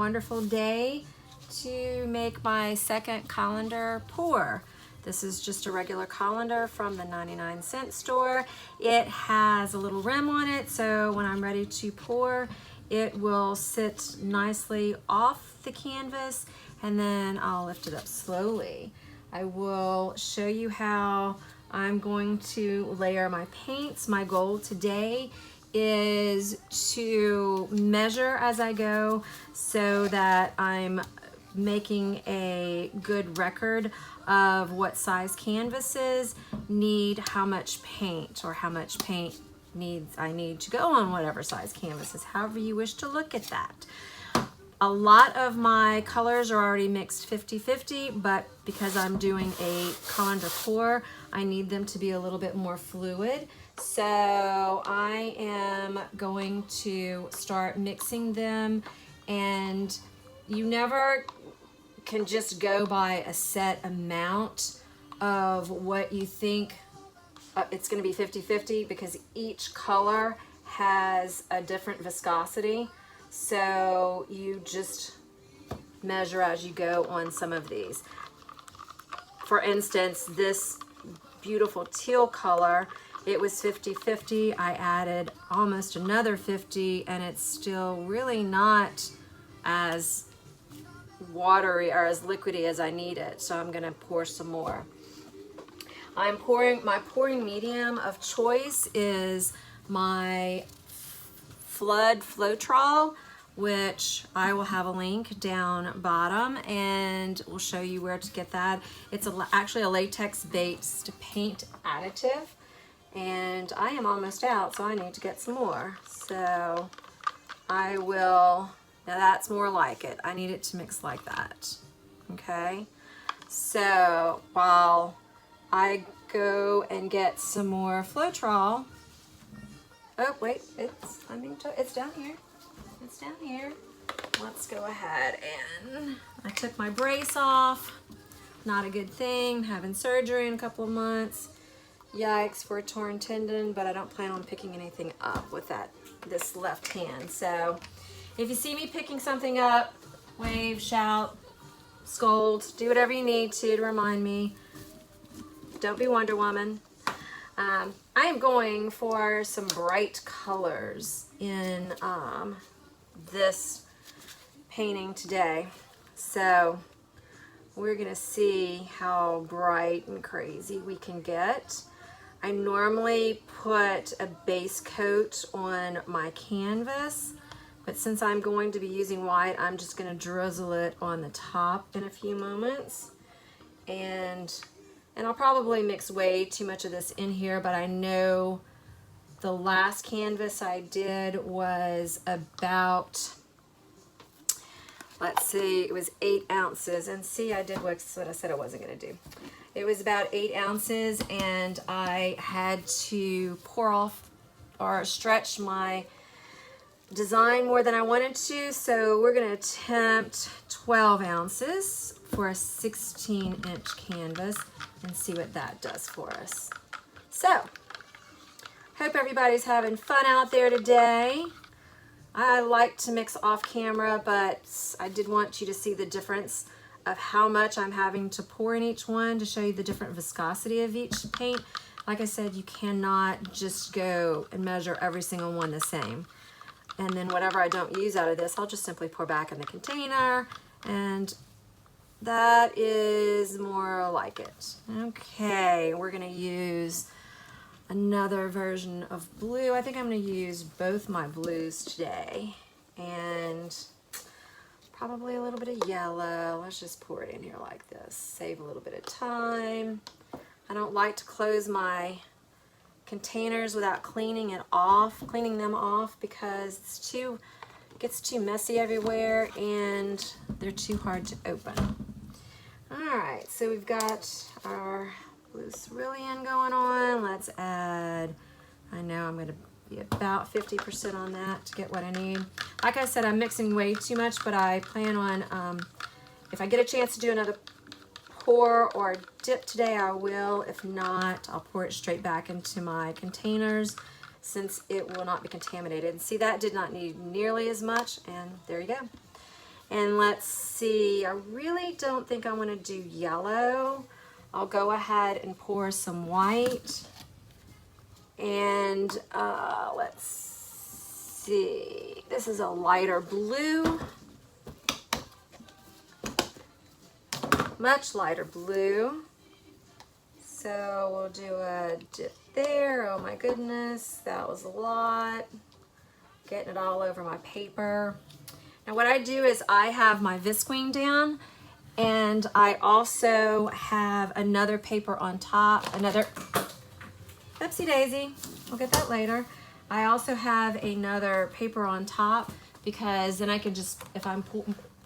wonderful day to make my second colander pour. This is just a regular colander from the 99-cent store. It has a little rim on it, so when I'm ready to pour, it will sit nicely off the canvas, and then I'll lift it up slowly. I will show you how I'm going to layer my paints. My goal today is to measure as I go so that I'm making a good record of what size canvases need how much paint, or how much paint I need to go on whatever size canvases, however you wish to look at that. A lot of my colors are already mixed 50-50, but because I'm doing a colander pour, I need them to be a little bit more fluid. So I am going to start mixing them, and you never can just go by a set amount of what you think it's going to be 50-50, because each color has a different viscosity. So you just measure as you go on some of these. For instance, this beautiful teal color, it was 50-50. I added almost another 50, and it's still really not as watery or as liquidy as I need it. So I'm gonna pour some more. My pouring medium of choice is my Floetrol, which I will have a link down bottom, and we'll show you where to get that. It's actually a latex-based paint additive, and I am almost out, so I need to get some more. So I will, now that's more like it. I need it to mix like that, okay? So while I go and get some more Floetrol, oh wait, it's down here. It's down here. Let's go ahead, and I took my brace off. Not a good thing, having surgery in a couple of months. Yikes for a torn tendon, but I don't plan on picking anything up with this left hand. So if you see me picking something up, wave, shout, scold, do whatever you need to remind me. Don't be Wonder Woman. I am going for some bright colors in this painting today. So we're gonna see how bright and crazy we can get. I normally put a base coat on my canvas, but since I'm going to be using white, I'm just gonna drizzle it on the top in a few moments. And I'll probably mix way too much of this in here, but I know the last canvas I did was about, let's see, it was 8 ounces. And see, I did what I said I wasn't gonna do. It was about 8 ounces, and I had to pour off or stretch my design more than I wanted to. So we're gonna attempt 12 ounces for a 16-inch canvas and see what that does for us. So, hope everybody's having fun out there today. I like to mix off camera, but I did want you to see the difference of how much I'm having to pour in each one to show you the different viscosity of each paint. Like I said, you cannot just go and measure every single one the same. And then whatever I don't use out of this, I'll just simply pour back in the container, and that is more like it. Okay, we're gonna use another version of blue. I think I'm gonna use both my blues today, and probably a little bit of yellow. Let's just pour it in here like this. Save a little bit of time. I don't like to close my containers without cleaning them off, because it gets too messy everywhere and they're too hard to open. All right, so we've got our blue cerulean going on. Let's add, I know I'm gonna be about 50% on that to get what I need. Like I said, I'm mixing way too much, but I plan on, if I get a chance to do another pour or dip today, I will. If not, I'll pour it straight back into my containers, since it will not be contaminated. And see, that did not need nearly as much, and there you go. And let's see, I really don't think I want to do yellow. I'll go ahead and pour some white. And let's see, this is a lighter blue. Much lighter blue. So we'll do a dip there. Oh my goodness, that was a lot. Getting it all over my paper. Now what I do is I have my visqueen down, and I also have another paper on top, another, oopsie daisy, I'll get that later. I also have another paper on top because then I can just, if I'm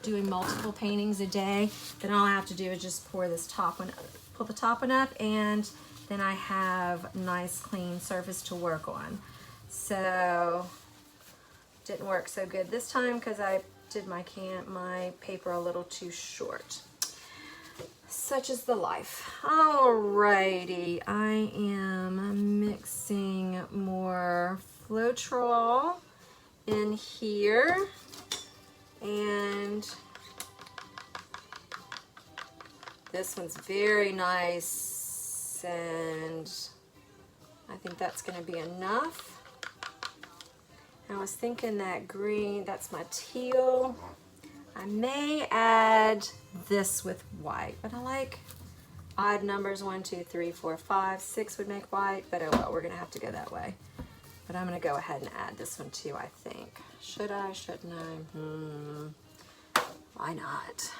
doing multiple paintings a day, then all I have to do is just pour this top one, pull the top one up, and then I have nice clean surface to work on. So didn't work so good this time because I did my paper a little too short. Such is the life. Alrighty, I am mixing more Floetrol in here, and this one's very nice, and I think that's going to be enough. I was thinking that green, that's my teal. I may add this with white, but I like odd numbers. 1, 2, 3, 4, 5, 6 would make white, but oh well, we're gonna have to go that way. But I'm gonna go ahead and add this one too, I think. Should I, shouldn't I? Why not?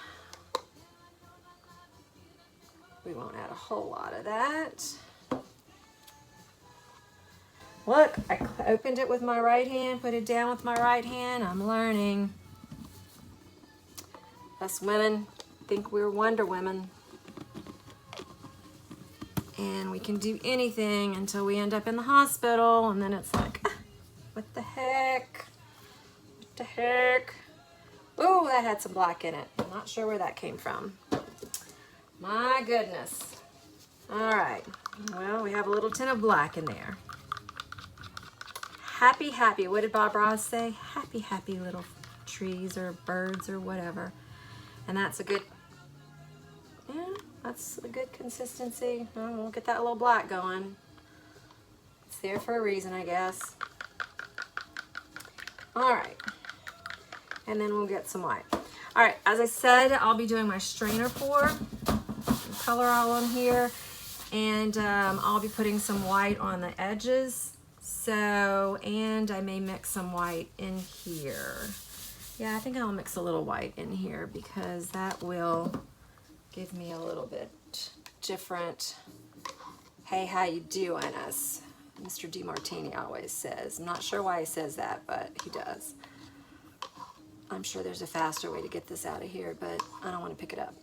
We won't add a whole lot of that. Look, I opened it with my right hand, put it down with my right hand. I'm learning. Us women think we're Wonder Women. And we can do anything until we end up in the hospital, and then it's like, what the heck? What the heck? Oh, that had some black in it. I'm not sure where that came from. My goodness. All right. Well, we have a little tin of black in there. Happy, happy. What did Bob Ross say? Happy, happy little trees or birds or whatever. And that's a good, yeah, that's a good consistency. We'll get that little black going. It's there for a reason, I guess. All right. And then we'll get some white. All right, as I said, I'll be doing my strainer pour. Color all on here. And I'll be putting some white on the edges. So, and I may mix some white in here. Yeah, I think I'll mix a little white in here because that will give me a little bit different, hey, how you doing, as Mr. DeMartini always says. I'm not sure why he says that, but he does. I'm sure there's a faster way to get this out of here, but I don't want to pick it up.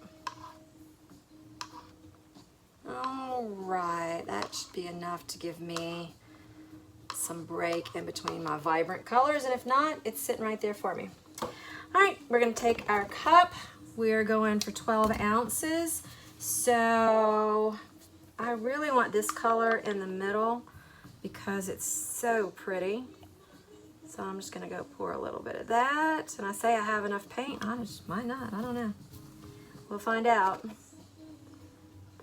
All right, that should be enough to give me some break in between my vibrant colors, and if not, it's sitting right there for me. All right, we're gonna take our cup. We're going for 12 ounces. So I really want this color in the middle because it's so pretty. So I'm just gonna go pour a little bit of that. And I say I have enough paint, I just might not, I don't know. We'll find out.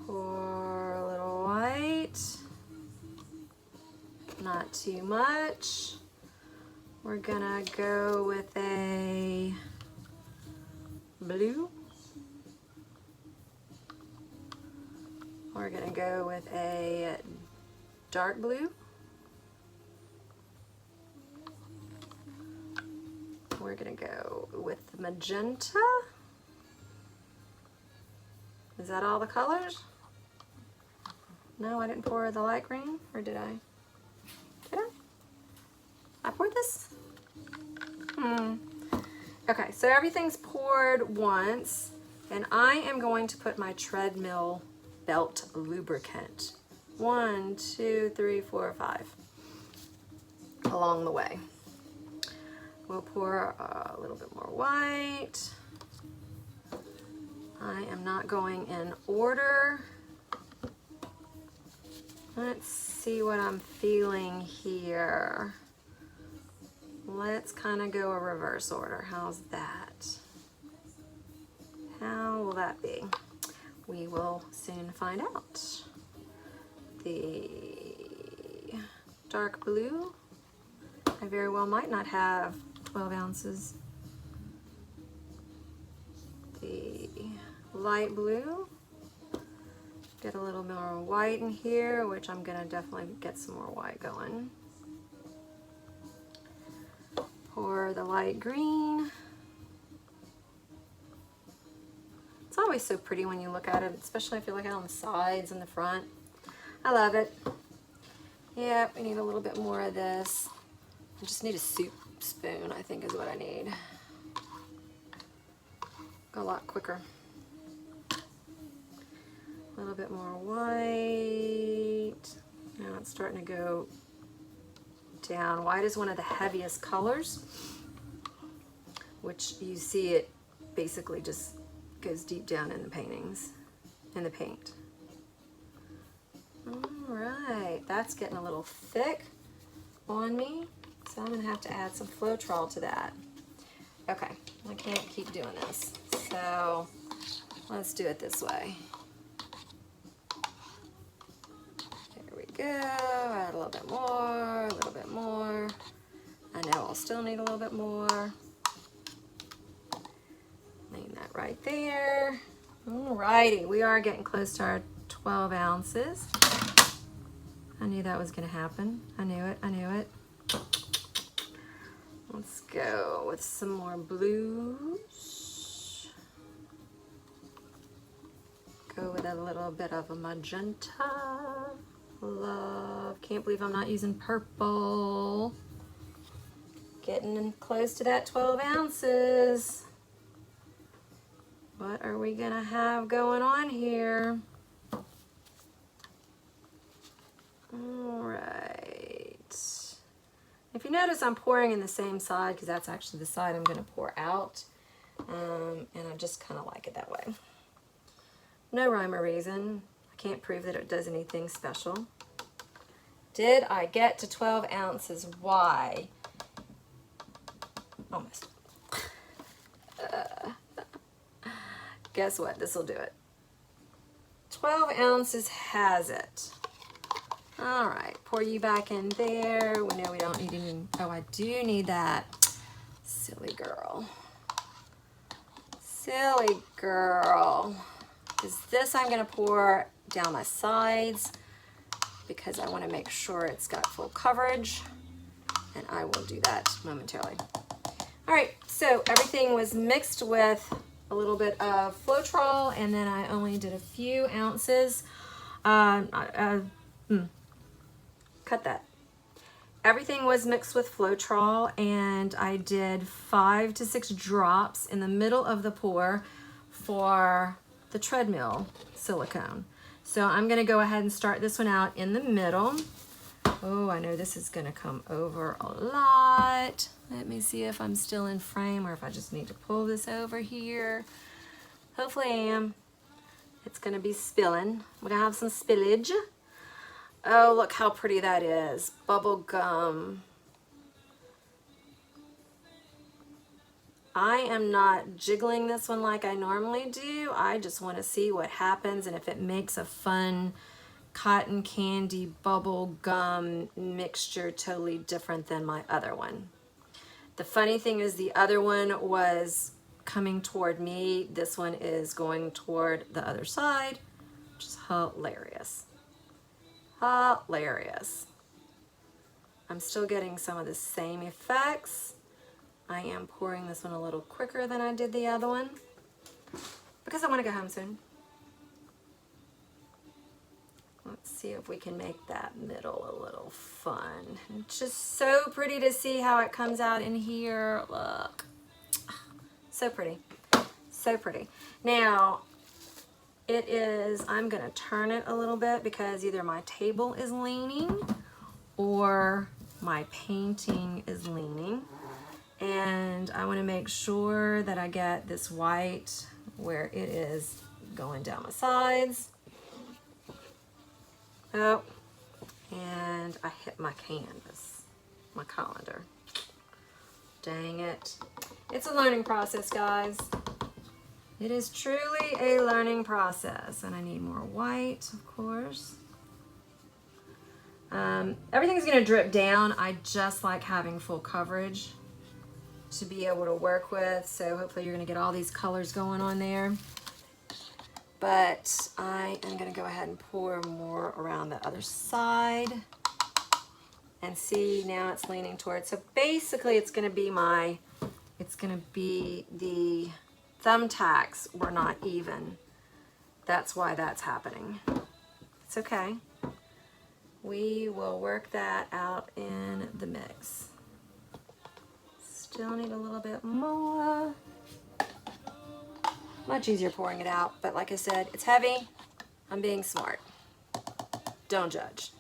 Pour a little white. Not too much. We're gonna go with a blue. We're gonna go with a dark blue. We're gonna go with magenta. Is that all the colors? No, I didn't pour the light green, or did I? Did I? I poured this? Okay, so everything's poured once, and I am going to put my treadmill belt lubricant. 1, 2, 3, 4, 5 along the way. We'll pour a little bit more white. I am not going in order. Let's see what I'm feeling here. Let's kind of go a reverse order. How's that? How will that be? We will soon find out. The dark blue, I very well might not have 12 ounces. The light blue, get a little more white in here, which I'm gonna definitely get some more white going. Pour the light green. It's always so pretty when you look at it, especially if you look at it on the sides and the front. I love it. Yep, we need a little bit more of this. I just need a soup spoon, I think is what I need. Go a lot quicker. A little bit more white. Now it's starting to go down. White is one of the heaviest colors, which you see it basically just goes deep down in the paintings, in the paint. All right, that's getting a little thick on me, so I'm gonna have to add some Floetrol to that. Okay, I can't keep doing this, so let's do it this way. There we go, add a little bit more, a little bit more. I know I'll still need a little bit more. Leave that right there. Alrighty, we are getting close to our 12 ounces. I knew that was gonna happen. I knew it, I knew it. Let's go with some more blues. Go with a little bit of a magenta. Love, can't believe I'm not using purple. Getting in close to that 12 ounces. What are we gonna have going on here? All right. If you notice, I'm pouring in the same side because that's actually the side I'm gonna pour out. And I just kind of like it that way. No rhyme or reason. I can't prove that it does anything special. Did I get to 12 ounces? Why? Almost. Guess what? This will do it. 12 ounces has it. All right, pour you back in there. We know we don't need any. Oh, I do need that. Silly girl. Silly girl. Is this I'm gonna pour down my sides because I want to make sure it's got full coverage, and I will do that momentarily. All right, so everything was mixed with a little bit of Floetrol, and then I only did a few ounces. Cut that. Everything was mixed with Floetrol, and I did 5 to 6 drops in the middle of the pour for the treadmill silicone. So I'm gonna go ahead and start this one out in the middle. Oh, I know this is gonna come over a lot. Let me see if I'm still in frame or if I just need to pull this over here. Hopefully I am. It's gonna be spilling. We're gonna have some spillage. Oh, look how pretty that is. Bubble gum. I am not jiggling this one like I normally do. I just want to see what happens and if it makes a fun cotton candy bubble gum mixture totally different than my other one. The funny thing is the other one was coming toward me. This one is going toward the other side, which is hilarious. Hilarious. I'm still getting some of the same effects. I am pouring this one a little quicker than I did the other one because I want to go home soon. Let's see if we can make that middle a little fun. It's just so pretty to see how it comes out in here. Look. So pretty. So pretty. Now, it is, I'm going to turn it a little bit because either my table is leaning or my painting is leaning. And I want to make sure that I get this white where it is going down my sides. Oh, and I hit my canvas, my colander. Dang it. It's a learning process, guys. It is truly a learning process, and I need more white, of course. Everything's gonna drip down. I just like having full coverage to be able to work with, so hopefully you're gonna get all these colors going on there. But I am gonna go ahead and pour more around the other side. And see, now it's leaning towards, so basically it's gonna be the thumbtacks were not even. That's why that's happening. It's okay. We will work that out in the mix. Still need a little bit more. Much easier pouring it out, but like I said, it's heavy. I'm being smart. Don't judge.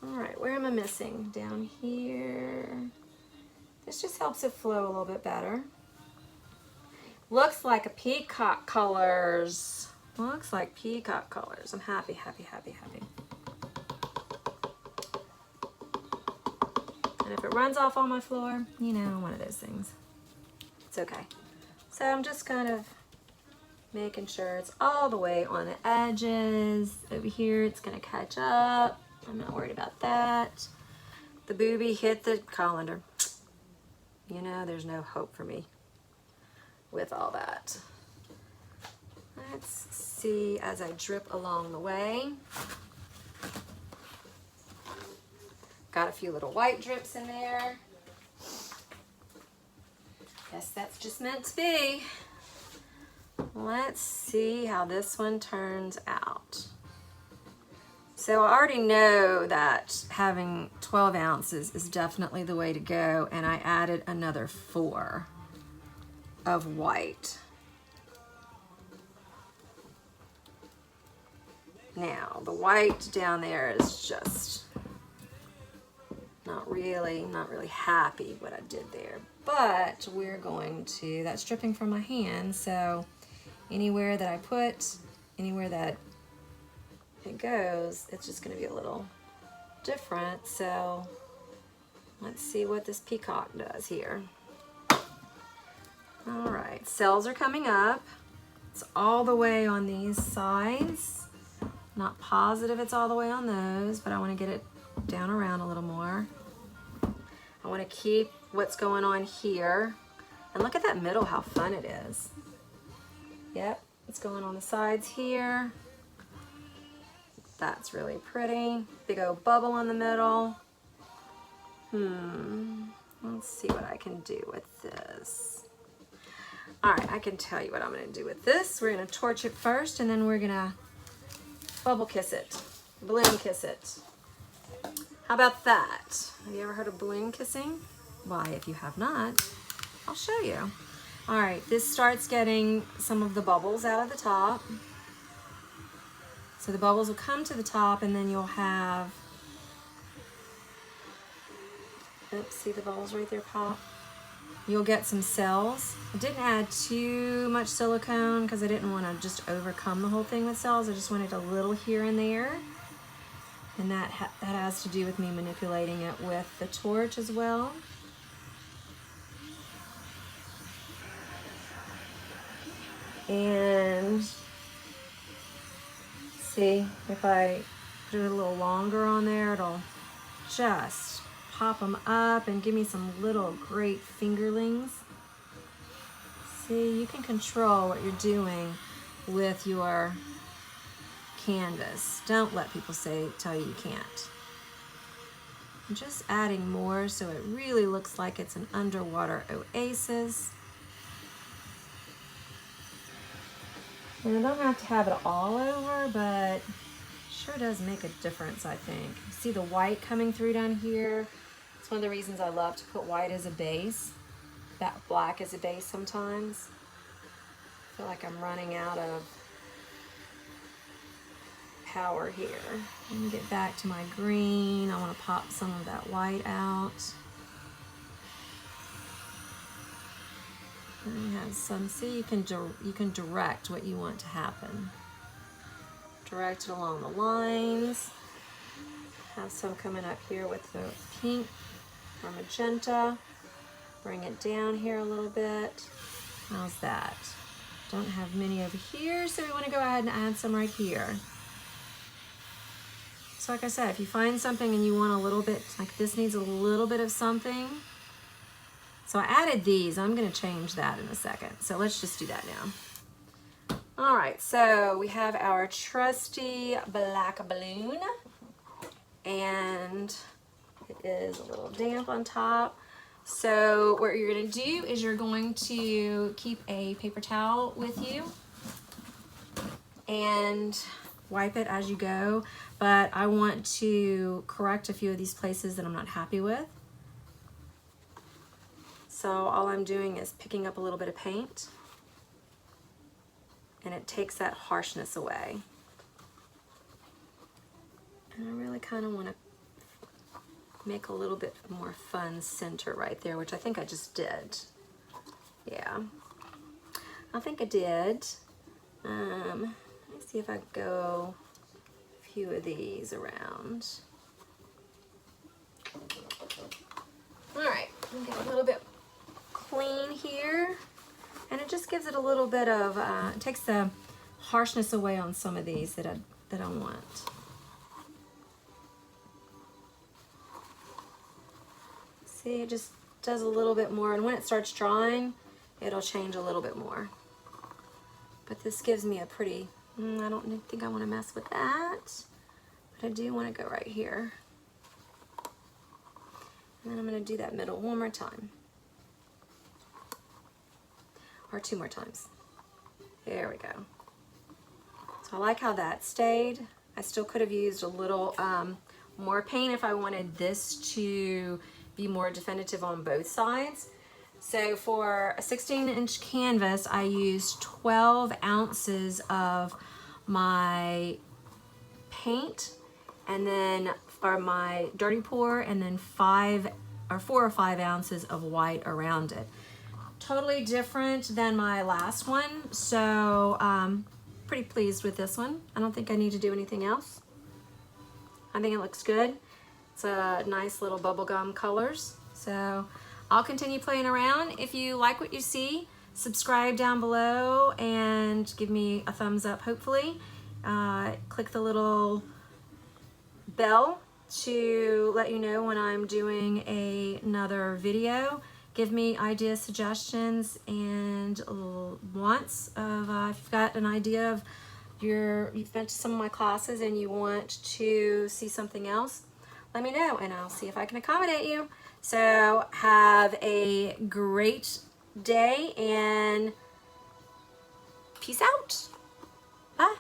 All right, where am I missing? Down here. This just helps it flow a little bit better. Looks like a peacock colors. Looks like peacock colors. I'm happy, happy, happy, happy. And if it runs off on my floor, you know, one of those things. It's okay. So I'm just kind of making sure it's all the way on the edges. Over here, it's gonna catch up. I'm not worried about that. The booby hit the colander. You know, there's no hope for me with all that. Let's see as I drip along the way. Got a few little white drips in there. Guess that's just meant to be. Let's see how this one turns out. So I already know that having 12 ounces is definitely the way to go, and I added another 4 of white. Now, the white down there is just not really happy what I did there, but we're going to, that's dripping from my hand, so anywhere that I put, anywhere that it goes, it's just going to be a little different. So let's see what this peacock does here. All right, cells are coming up. It's all the way on these sides. Not positive it's all the way on those, but I want to get it down around a little more. I want to keep what's going on here. And look at that middle, how fun it is. Yep, it's going on the sides here. That's really pretty. Big old bubble in the middle. Let's see what I can do with this. All right, I can tell you what I'm gonna do with this. We're gonna torch it first, and then we're gonna bubble kiss it, balloon kiss it. How about that? Have you ever heard of balloon kissing? Why, if you have not, I'll show you. All right, this starts getting some of the bubbles out of the top. So the bubbles will come to the top, and then you'll have, oops, see the bubbles right there pop? You'll get some cells. I didn't add too much silicone because I didn't want to just overcome the whole thing with cells. I just wanted a little here and there. And that has to do with me manipulating it with the torch as well. And see, if I do it a little longer on there, it'll just pop them up and give me some little great fingerlings. See, you can control what you're doing with your canvas. Don't let people tell you you can't. I'm just adding more so it really looks like it's an underwater oasis. And I don't have to have it all over, but it sure does make a difference, I think. See the white coming through down here? It's one of the reasons I love to put white as a base, that black as a base sometimes. I feel like I'm running out of power here. Let me get back to my green. I want to pop some of that white out. And you have some, see, you can direct what you want to happen. Direct it along the lines. Have some coming up here with the pink or magenta. Bring it down here a little bit. How's that? Don't have many over here, so we want to go ahead and add some right here. So like I said, if you find something and you want a little bit, like this needs a little bit of something. So I added these. I'm going to change that in a second. So let's just do that now. All right, so we have our trusty black balloon, and it is a little damp on top. So what you're going to do is you're going to keep a paper towel with you and wipe it as you go, but I want to correct a few of these places that I'm not happy with. So all I'm doing is picking up a little bit of paint, and it takes that harshness away. And I really kind of want to make a little bit more fun center right there, which I think I just did. Yeah, I think I did. Let me see if I can go a few of these around. All right, get a little bit clean here, and it just gives it a little bit of, it takes the harshness away on some of these that I want. See, it just does a little bit more, and when it starts drying, it'll change a little bit more. But this gives me a pretty, I don't think I want to mess with that, but I do want to go right here. And then I'm going to do that middle one more time. Or two more times. There we go. So I like how that stayed. I still could have used a little more paint if I wanted this to be more definitive on both sides. So for a 16-inch canvas, I used 12 ounces of my paint, and then for my dirty pour, and then 4 or 5 ounces of white around it. Totally different than my last one, so pretty pleased with this one. I don't think I need to do anything else. I think it looks good. It's a nice little bubblegum colors. So I'll continue playing around. If you like what you see, subscribe down below and give me a thumbs up, hopefully. Click the little bell to let you know when I'm doing another video. Give me ideas, suggestions, and wants of if you've got an idea of you've been to some of my classes and you want to see something else, let me know and I'll see if I can accommodate you. So have a great day and peace out. Bye.